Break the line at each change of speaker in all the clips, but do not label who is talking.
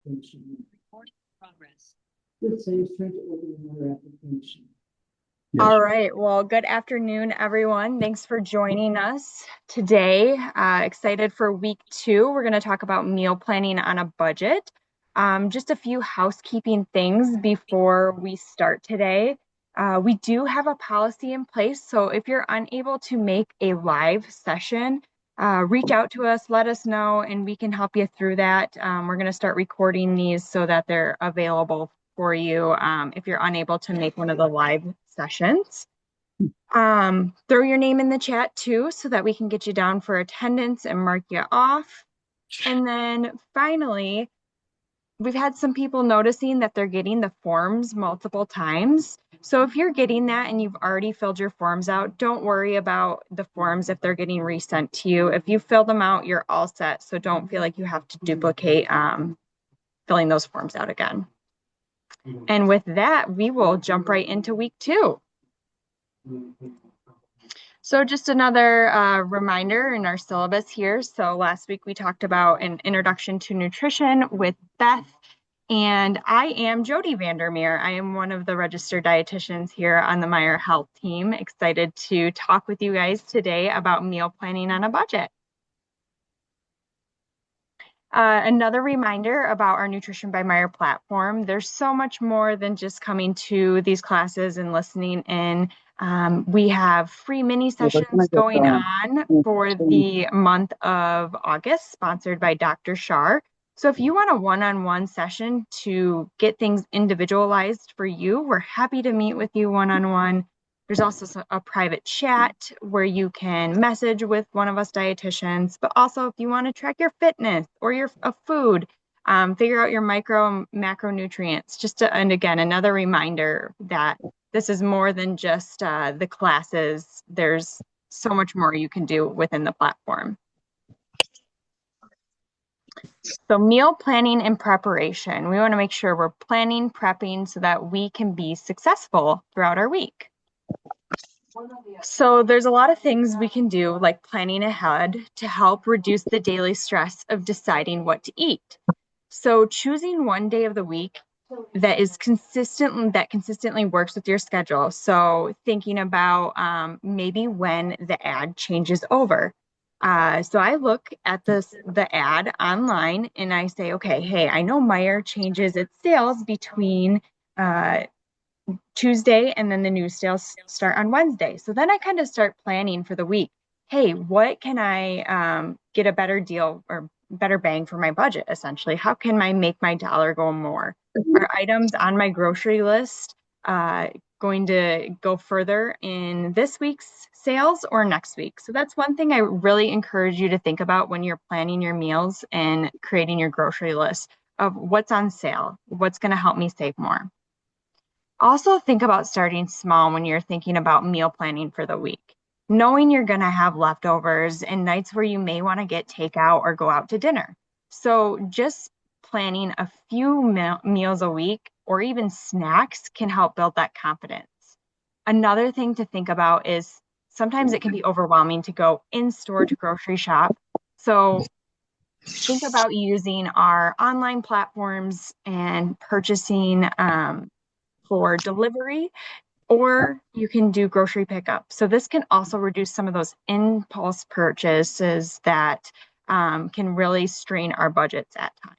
application.
Recording in progress.
Good, so he's trying to open another application.
Yes.
All right. Well, good afternoon, everyone. Thanks for joining us today. Excited for week 2. We're going to talk about meal planning on a budget. Just a few housekeeping things before we start today. We do have a policy in place, so if you're unable to make a live session, reach out to us, let us know, and we can help you through that. We're going to start recording these so that they're available for you if you're unable to make one of the live sessions. Throw your name in the chat too so that we can get you down for attendance and mark you off. And then finally, we've had some people noticing that they're getting the forms multiple times. So if you're getting that and you've already filled your forms out, don't worry about the forms if they're getting resent to you. If you fill them out, you're all set. So don't feel like you have to duplicate filling those forms out again. And with that, we will jump right into week 2. So just another reminder in our syllabus here. So last week we talked about an introduction to nutrition with Beth, and I am Jody Vandermeer. I am one of the registered dietitians here on the Meyer Health team. Excited to talk with you guys today about meal planning on a budget. Another reminder about our Nutrition by Meyer platform. There's so much more than just coming to these classes and listening in. We have free mini sessions going on for the month of August, sponsored by Dr. Shar. So if you want a one-on-one session to get things individualized for you, we're happy to meet with you one-on-one. There's also a private chat where you can message with one of us dietitians, but also if you want to track your fitness or your food, figure out your micro and macronutrients. And again, another reminder that this is more than just the classes. There's so much more you can do within the platform. So meal planning and preparation. We want to make sure we're planning, prepping so that we can be successful throughout our week. So there's a lot of things we can do, like planning ahead to help reduce the daily stress of deciding what to eat. So choosing one day of the week that consistently works with your schedule. So thinking about maybe when the ad changes over. So I look at the ad online and I say, okay, hey, I know Meyer changes its sales between Tuesday, and then the new sales start on Wednesday. So then I kind of start planning for the week. Hey, what can I get a better deal or better bang for my budget, essentially? How can I make my dollar go more? Are items on my grocery list going to go further in this week's sales or next week? So that's one thing I really encourage you to think about when you're planning your meals and creating your grocery list of what's on sale, what's going to help me save more. Also think about starting small when you're thinking about meal planning for the week. Knowing you're going to have leftovers and nights where you may want to get takeout or go out to dinner. So just planning a few meals a week or even snacks can help build that confidence. Another thing to think about is sometimes it can be overwhelming to go in store to grocery shop. So think about using our online platforms and purchasing for delivery, or you can do grocery pickup. So this can also reduce some of those impulse purchases that can really strain our budgets at times.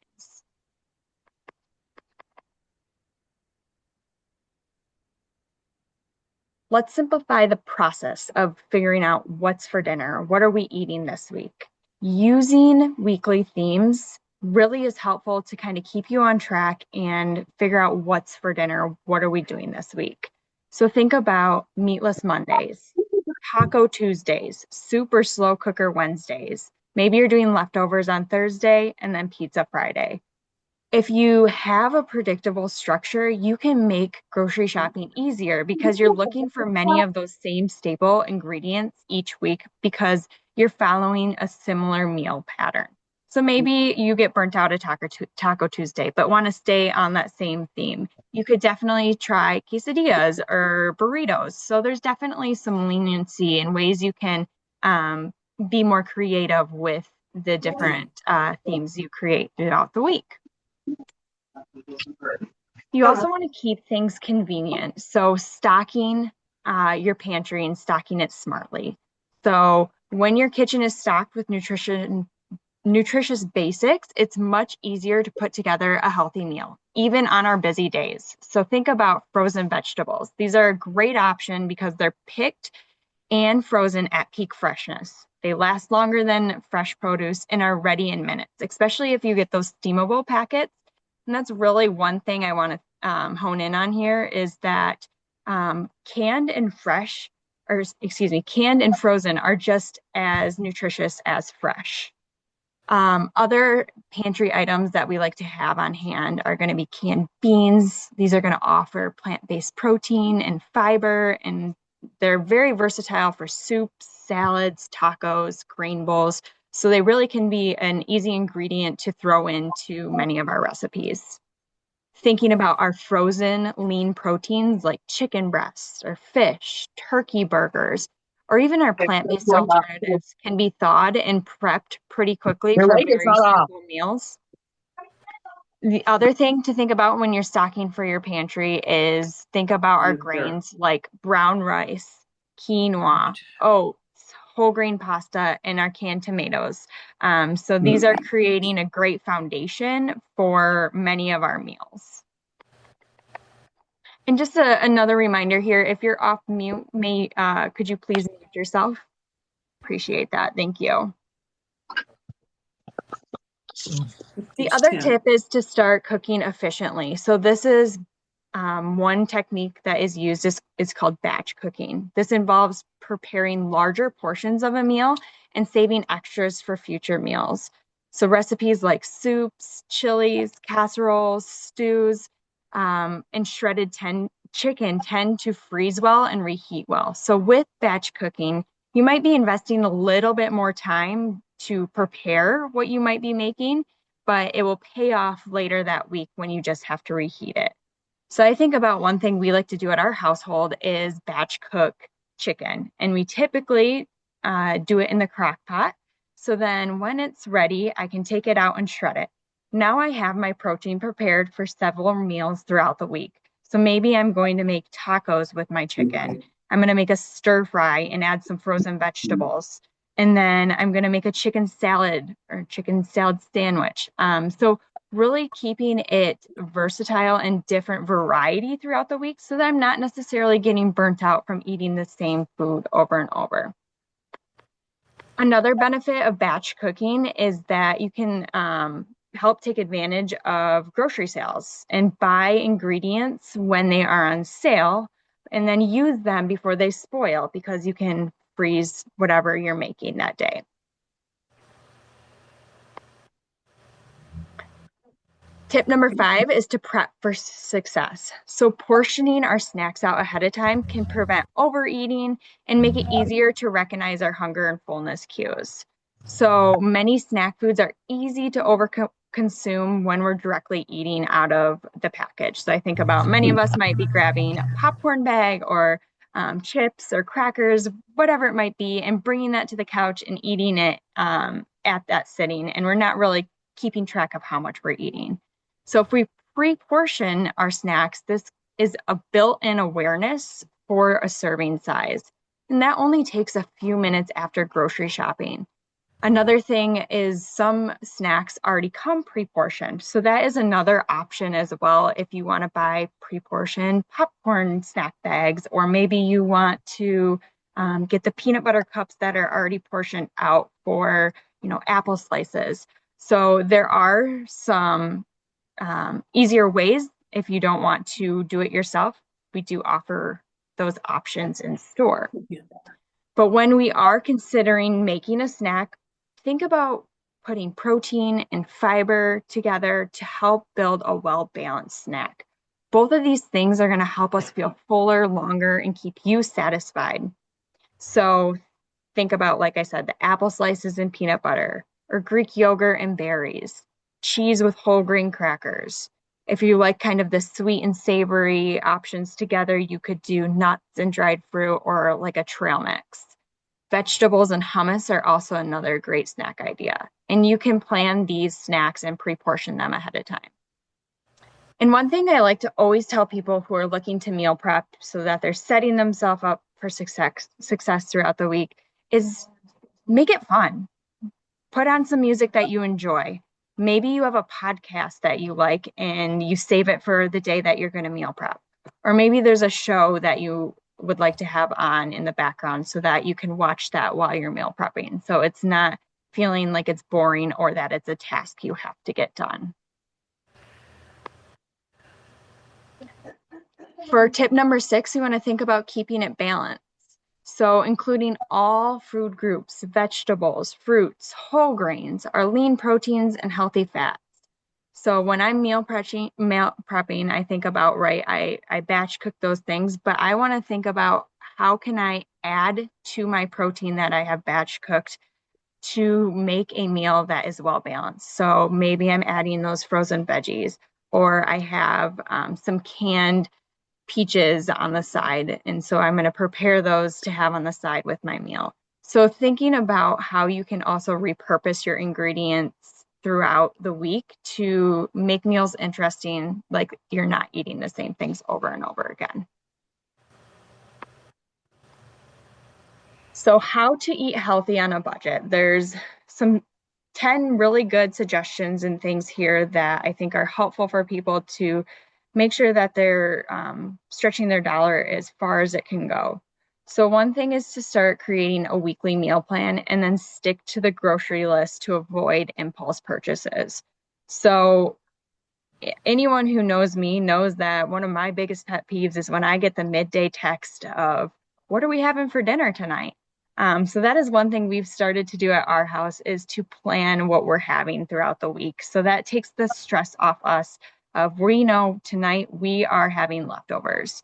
Let's simplify the process of figuring out what's for dinner. What are we eating this week? Using weekly themes really is helpful to kind of keep you on track and figure out what's for dinner. What are we doing this week? So think about meatless Mondays, taco Tuesdays, super slow cooker Wednesdays. Maybe you're doing leftovers on Thursday and then pizza Friday. If you have a predictable structure, you can make grocery shopping easier because you're looking for many of those same staple ingredients each week because you're following a similar meal pattern. So maybe you get burnt out at Taco Tuesday, but want to stay on that same theme. You could definitely try quesadillas or burritos. So there's definitely some leniency and ways you can be more creative with the different themes you create throughout the week. You also want to keep things convenient. So stocking your pantry and stocking it smartly. So when your kitchen is stocked with nutritious basics, it's much easier to put together a healthy meal, even on our busy days. So think about frozen vegetables. These are a great option because they're picked and frozen at peak freshness. They last longer than fresh produce and are ready in minutes, especially if you get those steamable packets. And that's really one thing I want to hone in on here is that canned and frozen are just as nutritious as fresh. Other pantry items that we like to have on hand are going to be canned beans. These are going to offer plant-based protein and fiber, and they're very versatile for soups, salads, tacos, grain bowls. So they really can be an easy ingredient to throw into many of our recipes. Thinking about our frozen lean proteins like chicken breasts or fish, turkey burgers, or even our plant-based alternatives can be thawed and prepped pretty quickly for very simple meals. The other thing to think about when you're stocking for your pantry is think about our grains like brown rice, quinoa, oats, whole grain pasta, and our canned tomatoes. So these are creating a great foundation for many of our meals. And just another reminder here, if you're off mute, could you please mute yourself? Appreciate that. Thank you. The other tip is to start cooking efficiently. So this is one technique that is used is called batch cooking. This involves preparing larger portions of a meal and saving extras for future meals. So recipes like soups, chilies, casseroles, stews, and shredded chicken tend to freeze well and reheat well. So with batch cooking, you might be investing a little bit more time to prepare what you might be making, but it will pay off later that week when you just have to reheat it. So I think about one thing we like to do at our household is batch cook chicken. And we typically do it in the crock pot. So then when it's ready, I can take it out and shred it. Now I have my protein prepared for several meals throughout the week. So maybe I'm going to make tacos with my chicken. I'm going to make a stir fry and add some frozen vegetables. And then I'm going to make a chicken salad or chicken salad sandwich. So really keeping it versatile and different variety throughout the week so that I'm not necessarily getting burnt out from eating the same food over and over. Another benefit of batch cooking is that you can help take advantage of grocery sales and buy ingredients when they are on sale and then use them before they spoil because you can freeze whatever you're making that day. Tip number 5 is to prep for success. So portioning our snacks out ahead of time can prevent overeating and make it easier to recognize our hunger and fullness cues. So many snack foods are easy to overconsume when we're directly eating out of the package. So I think about many of us might be grabbing a popcorn bag or chips or crackers, whatever it might be, and bringing that to the couch and eating it at that sitting. And we're not really keeping track of how much we're eating. So if we pre-portion our snacks, this is a built-in awareness for a serving size. And that only takes a few minutes after grocery shopping. Another thing is some snacks already come pre-portioned. So that is another option as well if you want to buy pre-portioned popcorn snack bags, or maybe you want to get the peanut butter cups that are already portioned out for, apple slices. So there are some easier ways if you don't want to do it yourself. We do offer those options in store. But when we are considering making a snack, think about putting protein and fiber together to help build a well-balanced snack. Both of these things are going to help us feel fuller, longer, and keep you satisfied. So think about, like I said, the apple slices and peanut butter, or Greek yogurt and berries, cheese with whole grain crackers. If you like kind of the sweet and savory options together, you could do nuts and dried fruit or like a trail mix. Vegetables and hummus are also another great snack idea. And you can plan these snacks and pre-portion them ahead of time. And one thing I like to always tell people who are looking to meal prep so that they're setting themselves up for success throughout the week is make it fun. Put on some music that you enjoy. Maybe you have a podcast that you like and you save it for the day that you're going to meal prep. Or maybe there's a show that you would like to have on in the background so that you can watch that while you're meal prepping. So it's not feeling like it's boring or that it's a task you have to get done. For tip number 6, we want to think about keeping it balanced. So including all food groups, vegetables, fruits, whole grains, our lean proteins, and healthy fats. So when I'm meal prepping, I think about, right, I batch cook those things, but I want to think about how can I add to my protein that I have batch cooked to make a meal that is well balanced. So maybe I'm adding those frozen veggies, or I have some canned peaches on the side. And so I'm going to prepare those to have on the side with my meal. So thinking about how you can also repurpose your ingredients throughout the week to make meals interesting, like you're not eating the same things over and over again. So how to eat healthy on a budget. There's some 10 really good suggestions and things here that I think are helpful for people to make sure that they're stretching their dollar as far as it can go. So one thing is to start creating a weekly meal plan and then stick to the grocery list to avoid impulse purchases. So anyone who knows me knows that one of my biggest pet peeves is when I get the midday text of, what are we having for dinner tonight? So that is one thing we've started to do at our house, is to plan what we're having throughout the week. So that takes the stress off us of, we know tonight we are having leftovers.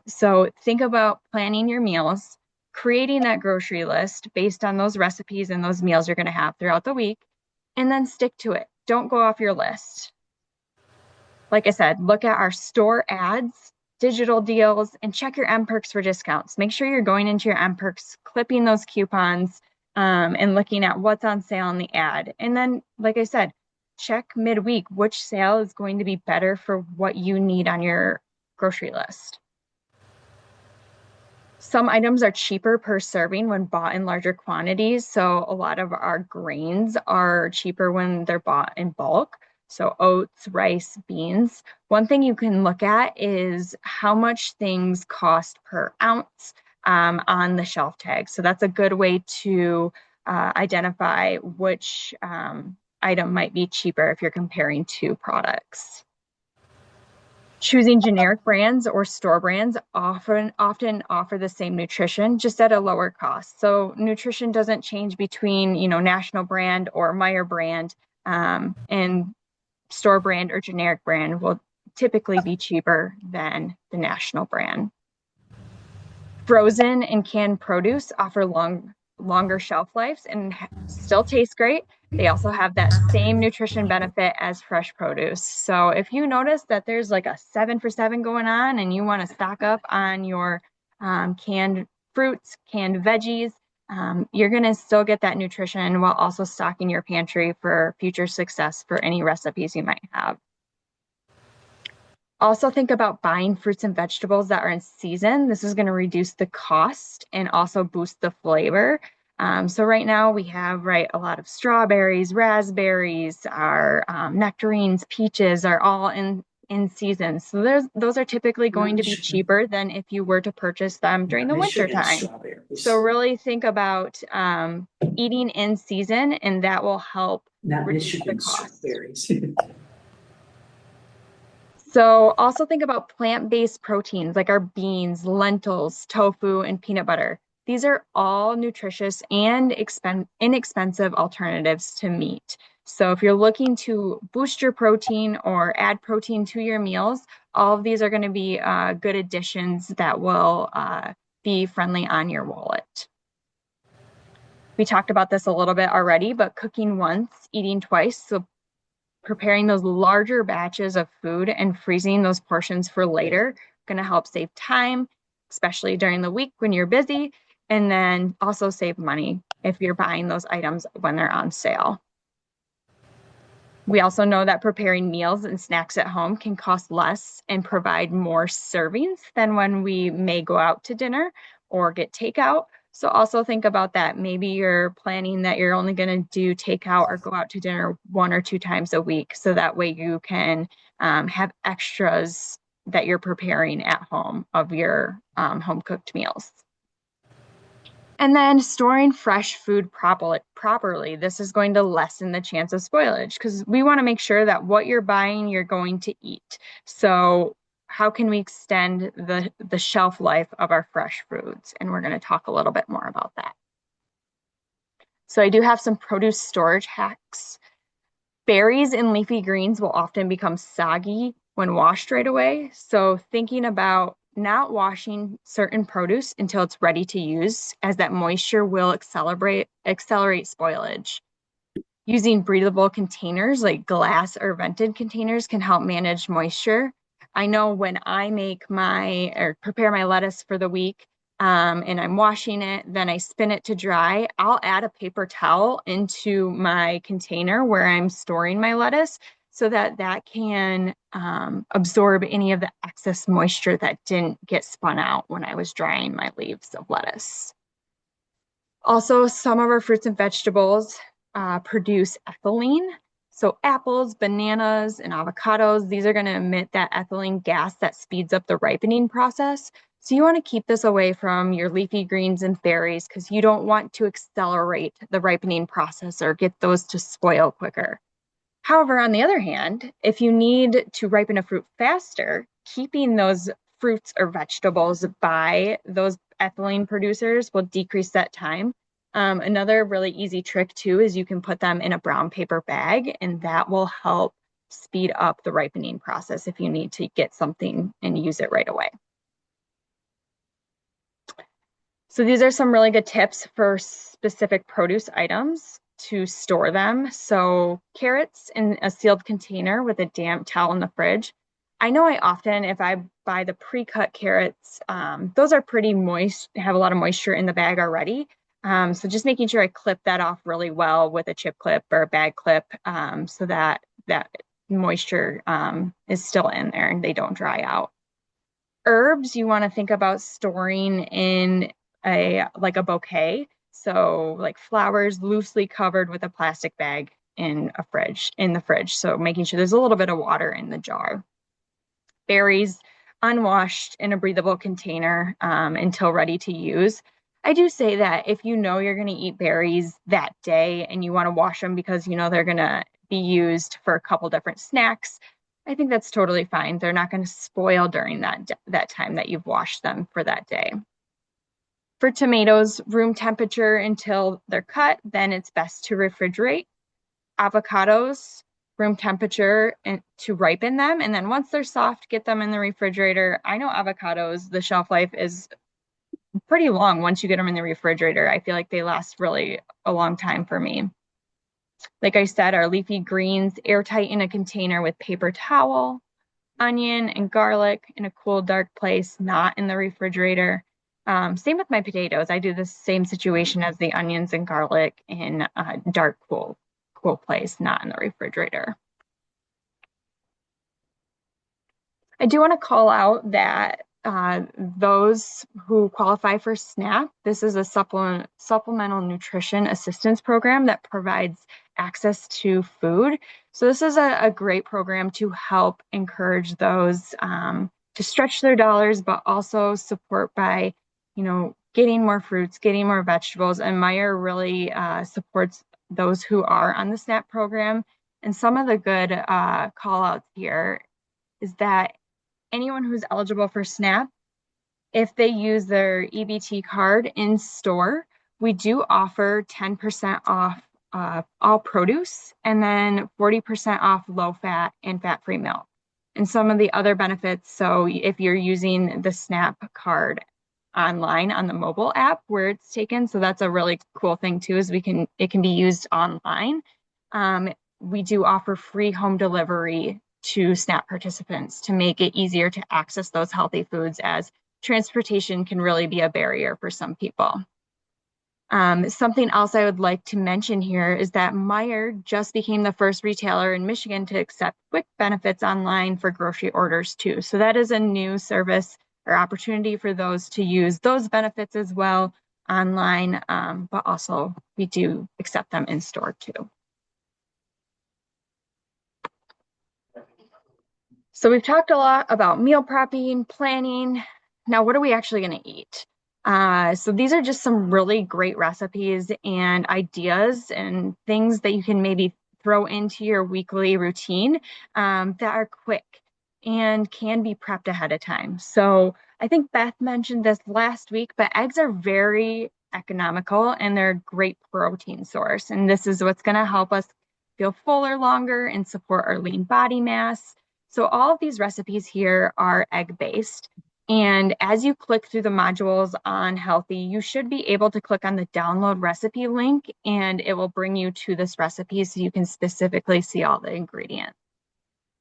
So think about planning your meals, creating that grocery list based on those recipes and those meals you're going to have throughout the week, and then stick to it. Don't go off your list. Like I said, look at our store ads, digital deals, and check your M-Perks for discounts. Make sure you're going into your M-Perks, clipping those coupons, and looking at what's on sale in the ad. And then, like I said, check midweek which sale is going to be better for what you need on your grocery list. Some items are cheaper per serving when bought in larger quantities. So a lot of our grains are cheaper when they're bought in bulk. So oats, rice, beans. One thing you can look at is how much things cost per ounce on the shelf tag. So that's a good way to identify which item might be cheaper if you're comparing two products. Choosing generic brands or store brands often offer the same nutrition, just at a lower cost. So nutrition doesn't change between, national brand or Meyer brand, and store brand or generic brand will typically be cheaper than the national brand. Frozen and canned produce offer longer shelf lives and still taste great. They also have that same nutrition benefit as fresh produce. So if you notice that there's like a 7 for 7 going on and you want to stock up on your canned fruits, canned veggies, you're going to still get that nutrition while also stocking your pantry for future success for any recipes you might have. Also think about buying fruits and vegetables that are in season. This is going to reduce the cost and also boost the flavor. So right now we have a lot of strawberries, raspberries, our nectarines, peaches are all in season. So those are typically going to be cheaper than if you were to purchase them during the winter time. So really think about eating in season, and that will help reduce the cost. So also think about plant-based proteins like our beans, lentils, tofu, and peanut butter. These are all nutritious and inexpensive alternatives to meat. So if you're looking to boost your protein or add protein to your meals, all of these are going to be good additions that will be friendly on your wallet. We talked about this a little bit already, but cooking once, eating twice. So preparing those larger batches of food and freezing those portions for later, going to help save time, especially during the week when you're busy, and then also save money if you're buying those items when they're on sale. We also know that preparing meals and snacks at home can cost less and provide more servings than when we may go out to dinner or get takeout. So also think about that. Maybe you're planning that you're only going to do takeout or go out to dinner 1 or 2 times a week. So that way you can have extras that you're preparing at home of your home cooked meals. And then storing fresh food properly, this is going to lessen the chance of spoilage because we want to make sure that what you're buying, you're going to eat. So how can we extend the shelf life of our fresh foods? And we're going to talk a little bit more about that. So I do have some produce storage hacks. Berries and leafy greens will often become soggy when washed right away. So thinking about not washing certain produce until it's ready to use, as that moisture will accelerate spoilage. Using breathable containers like glass or vented containers can help manage moisture. I know when I prepare my lettuce for the week, and I'm washing it, then I spin it to dry, I'll add a paper towel into my container where I'm storing my lettuce so that can absorb any of the excess moisture that didn't get spun out when I was drying my leaves of lettuce. Also, some of our fruits and vegetables produce ethylene. So apples, bananas, and avocados, these are going to emit that ethylene gas that speeds up the ripening process. So you want to keep this away from your leafy greens and berries because you don't want to accelerate the ripening process or get those to spoil quicker. However, on the other hand, if you need to ripen a fruit faster, keeping those fruits or vegetables by those ethylene producers will decrease that time. Another really easy trick too is you can put them in a brown paper bag, and that will help speed up the ripening process if you need to get something and use it right away. So these are some really good tips for specific produce items to store them. So carrots in a sealed container with a damp towel in the fridge. I know if I buy the pre-cut carrots, those are pretty moist, have a lot of moisture in the bag already. So just making sure I clip that off really well with a chip clip or a bag clip so that moisture is still in there and they don't dry out. Herbs, you want to think about storing in a bouquet. So like flowers loosely covered with a plastic bag in the fridge. So making sure there's a little bit of water in the jar. Berries unwashed in a breathable container until ready to use. I do say that if you know you're going to eat berries that day and you want to wash them because you know they're going to be used for a couple different snacks, I think that's totally fine. They're not going to spoil during that time that you've washed them for that day. For tomatoes, room temperature until they're cut, then it's best to refrigerate. Avocados, room temperature to ripen them. And then once they're soft, get them in the refrigerator. I know avocados, the shelf life is pretty long once you get them in the refrigerator. I feel like they last really a long time for me. Like I said, our leafy greens, airtight in a container with paper towel. Onion and garlic in a cool, dark place, not in the refrigerator. Same with my potatoes. I do the same situation as the onions and garlic in a dark, cool place, not in the refrigerator. I do want to call out that those who qualify for SNAP, this is a supplemental nutrition assistance program that provides access to food. So this is a great program to help encourage those to stretch their dollars, but also support by, getting more fruits, getting more vegetables. And Meyer really supports those who are on the SNAP program. And some of the good call outs here is that anyone who's eligible for SNAP, if they use their EBT card in store, we do offer 10% off all produce and then 40% off low-fat and fat-free milk. And some of the other benefits, so if you're using the SNAP card online on the mobile app where it's taken, so that's a really cool thing too, is it can be used online. We do offer free home delivery to SNAP participants to make it easier to access those healthy foods, as transportation can really be a barrier for some people. Something else I would like to mention here is that Meijer just became the first retailer in Michigan to accept quick benefits online for grocery orders too. So that is a new service or opportunity for those to use those benefits as well online, but also we do accept them in store too. So we've talked a lot about meal prepping, planning. Now, what are we actually going to eat? So these are just some really great recipes and ideas and things that you can maybe throw into your weekly routine that are quick and can be prepped ahead of time. So I think Beth mentioned this last week, but eggs are very economical and they're a great protein source. And this is what's going to help us feel fuller longer and support our lean body mass. So all of these recipes here are egg-based. And as you click through the modules on Healthy, you should be able to click on the download recipe link and it will bring you to this recipe so you can specifically see all the ingredients.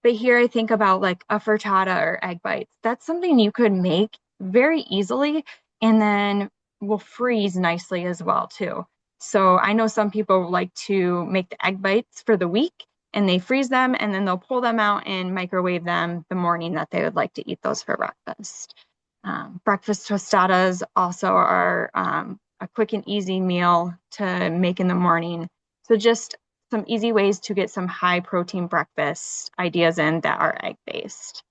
But here I think about like a frittata or egg bites. That's something you could make very easily and then will freeze nicely as well too. So I know some people like to make the egg bites for the week and they freeze them and then they'll pull them out and microwave them the morning that they would like to eat those for breakfast. Breakfast tostadas also are a quick and easy meal to make in the morning. So just some easy ways to get some high protein breakfast ideas in that are egg based.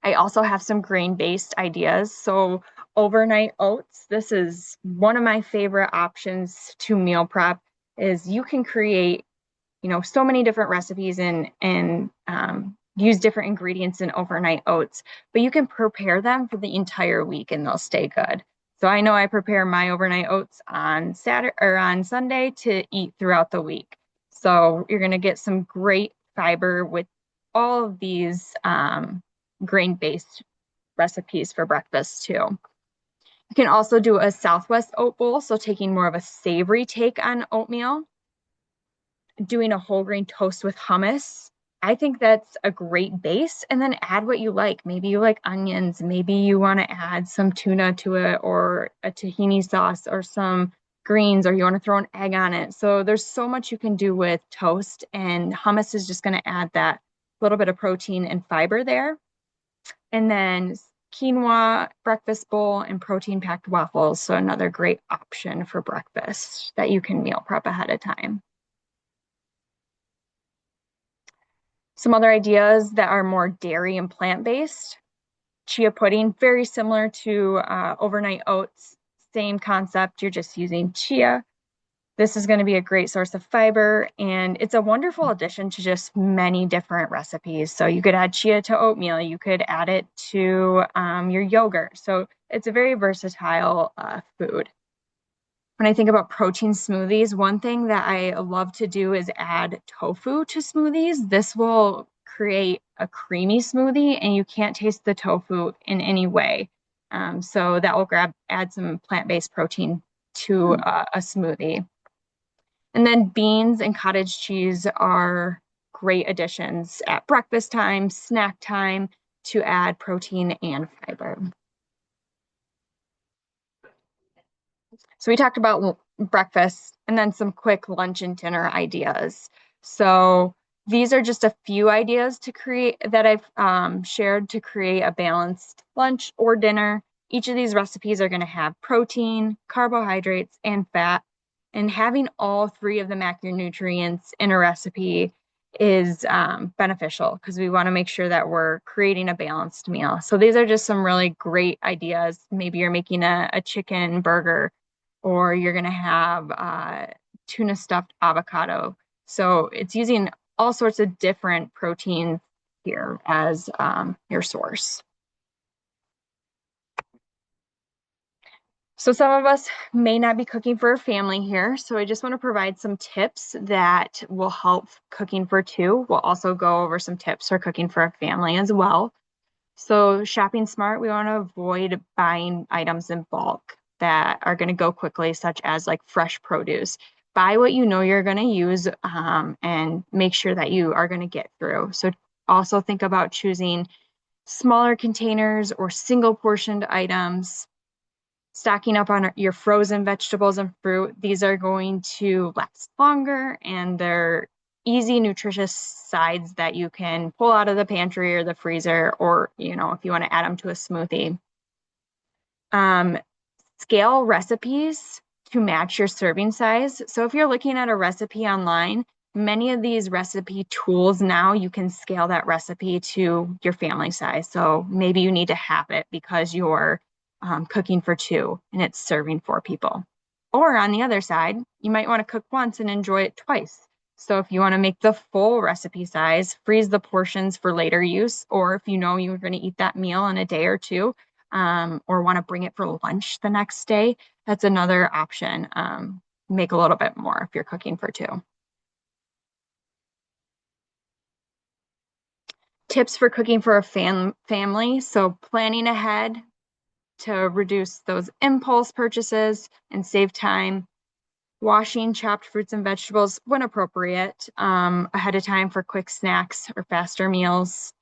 I also have some grain-based ideas. So overnight oats, this is one of my favorite options to meal prep is you can create, so many different recipes and use different ingredients in overnight oats, but you can prepare them for the entire week and they'll stay good. So I know I prepare my overnight oats on Saturday or on Sunday to eat throughout the week. So you're going to get some great fiber with all of these grain-based recipes for breakfast too. You can also do a Southwest oat bowl, so taking more of a savory take on oatmeal. Doing a whole grain toast with hummus. I think that's a great base, and then add what you like. Maybe you like onions, maybe you want to add some tuna to it or a tahini sauce or some greens, or you want to throw an egg on it. So there's so much you can do with toast, and hummus is just going to add that little bit of protein and fiber there. And then quinoa breakfast bowl and protein packed waffles. So another great option for breakfast that you can meal prep ahead of time. Some other ideas that are more dairy and plant-based. Chia pudding, very similar to overnight oats. Same concept, you're just using chia. This is going to be a great source of fiber, and it's a wonderful addition to just many different recipes. So you could add chia to oatmeal, you could add it to your yogurt. So it's a very versatile food. When I think about protein smoothies, one thing that I love to do is add tofu to smoothies. This will create a creamy smoothie and you can't taste the tofu in any way. So that will add some plant-based protein to a smoothie. And then beans and cottage cheese are great additions at breakfast time, snack time to add protein and fiber. So we talked about breakfast and then some quick lunch and dinner ideas. So these are just a few ideas to create that I've shared to create a balanced lunch or dinner. Each of these recipes are going to have protein, carbohydrates, and fat. And having all three of the macronutrients in a recipe is beneficial because we want to make sure that we're creating a balanced meal. So these are just some really great ideas. Maybe you're making a chicken burger, or you're going to have tuna stuffed avocado. So it's using all sorts of different proteins here as your source. So some of us may not be cooking for a family here, so I just want to provide some tips that will help cooking for two. We'll also go over some tips for cooking for a family as well. So shopping smart, we want to avoid buying items in bulk that are going to go quickly, such as like fresh produce. Buy what you know you're going to use and make sure that you are going to get through. So also think about choosing smaller containers or single portioned items. stocking up on your frozen vegetables and fruit. These are going to last longer, and they're easy, nutritious sides that you can pull out of the pantry or the freezer, or, if you want to add them to a smoothie. Scale recipes to match your serving size. So if you're looking at a recipe online, many of these recipe tools now, you can scale that recipe to your family size. So maybe you need to have it because you're cooking for 2 and it's serving 4 people. Or on the other side, you might want to cook once and enjoy it twice. So if you want to make the full recipe size, freeze the portions for later use, or if you know you're going to eat that meal in a day or two, or want to bring it for lunch the next day, that's another option. Make a little bit more if you're cooking for 2. Tips for cooking for a family. So planning ahead to reduce those impulse purchases and save time. Washing chopped fruits and vegetables when appropriate ahead of time for quick snacks or faster meals.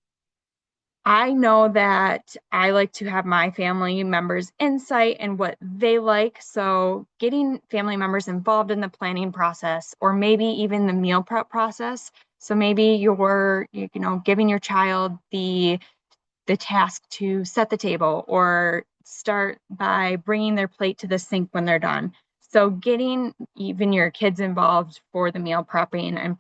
I know that I like to have my family members' insight and what they like. So getting family members involved in the planning process, or maybe even the meal prep process. So maybe you're, giving your child the task to set the table, or start by bringing their plate to the sink when they're done. So getting even your kids involved for the meal prepping and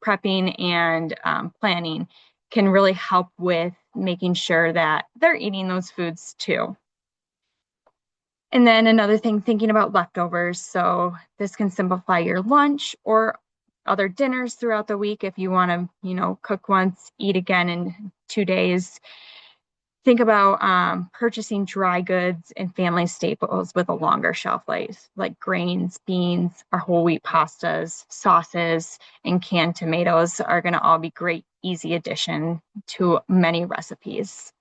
prepping and planning can really help with making sure that they're eating those foods too. And then another thing, thinking about leftovers. So this can simplify your lunch or other dinners throughout the week if you want to, cook once, eat again in 2 days. Think about purchasing dry goods and family staples with a longer shelf life, like grains, beans, or whole wheat pastas, sauces, and canned tomatoes are going to all be great, easy addition to many recipes.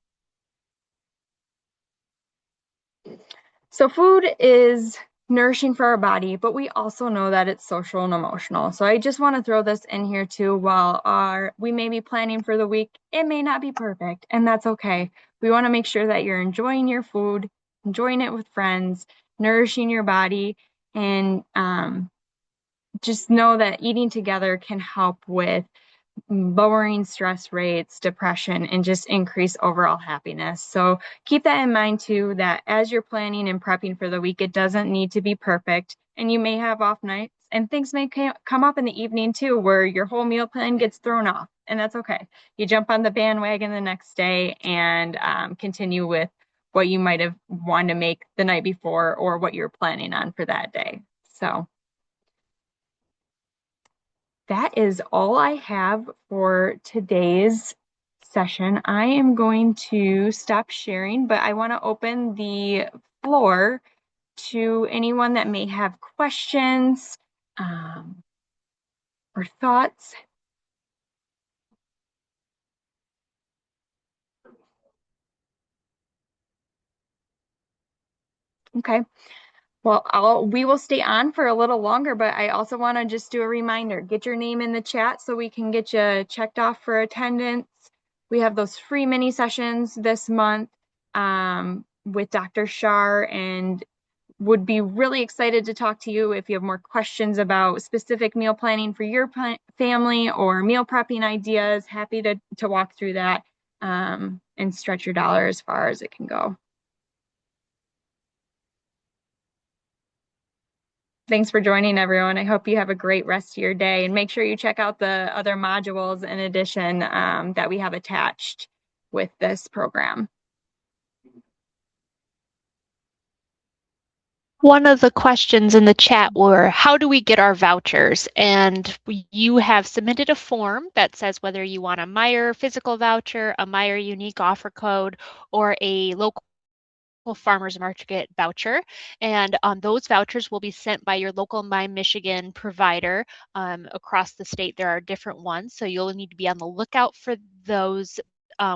So food is nourishing for our body, but we also know that it's social and emotional. So I just want to throw this in here too. While we may be planning for the week, it may not be perfect, and that's okay. We want to make sure that you're enjoying your food, enjoying it with friends, nourishing your body, and just know that eating together can help with lowering stress rates, depression, and just increase overall happiness. So keep that in mind too, that as you're planning and prepping for the week, it doesn't need to be perfect. And you may have off nights, and things may come up in the evening too, where your whole meal plan gets thrown off. And that's okay. You jump on the bandwagon the next day and continue with what you might have wanted to make the night before, or what you're planning on for that day. So that is all I have for today's session. I am going to stop sharing, but I want to open the floor to anyone that may have questions or thoughts. Okay. Well, we will stay on for a little longer, but I also want to just do a reminder. Get your name in the chat so we can get you checked off for attendance. We have those free mini sessions this month with Dr. Shar, and would be really excited to talk to you if you have more questions about specific meal planning for your family or meal prepping ideas. Happy to walk through that and stretch your dollar as far as it can go. Thanks for joining, everyone. I hope you have a great rest of your day, and make sure you check out the other modules in addition that we have attached with this program.
One of the questions in the chat were, how do we get our vouchers? And you have submitted a form that says whether you want a Meijer physical voucher, a Meijer unique offer code, or a local farmers market voucher, and those vouchers will be sent by your local My Michigan provider across the state. There are different ones, so you'll need to be on the lookout for those,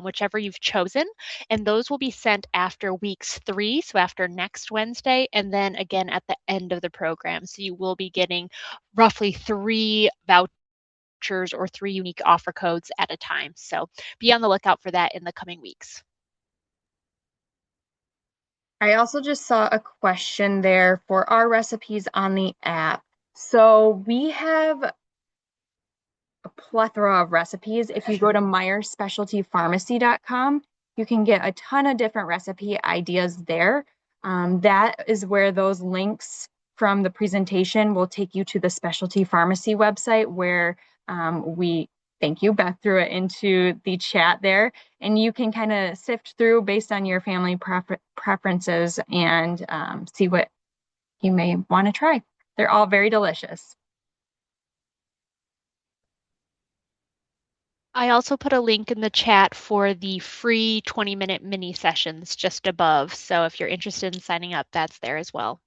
whichever you've chosen, and those will be sent after weeks 3, so after next Wednesday, and then again at the end of the program. So you will be getting roughly 3 vouchers or 3 unique offer codes at a time. So be on the lookout for that in the coming weeks.
I also just saw a question there for our recipes on the app. So we have a plethora of recipes. If you go to meyerspecialtypharmacy.com, you can get a ton of different recipe ideas there. That is where those links from the presentation will take you to the specialty pharmacy website where thank you, Beth threw it into the chat there, and you can kind of sift through based on your family preferences and see what you may want to try. They're all very delicious.
I also put a link in the chat for the free 20-minute mini sessions just above. So if you're interested in signing up, that's there as well.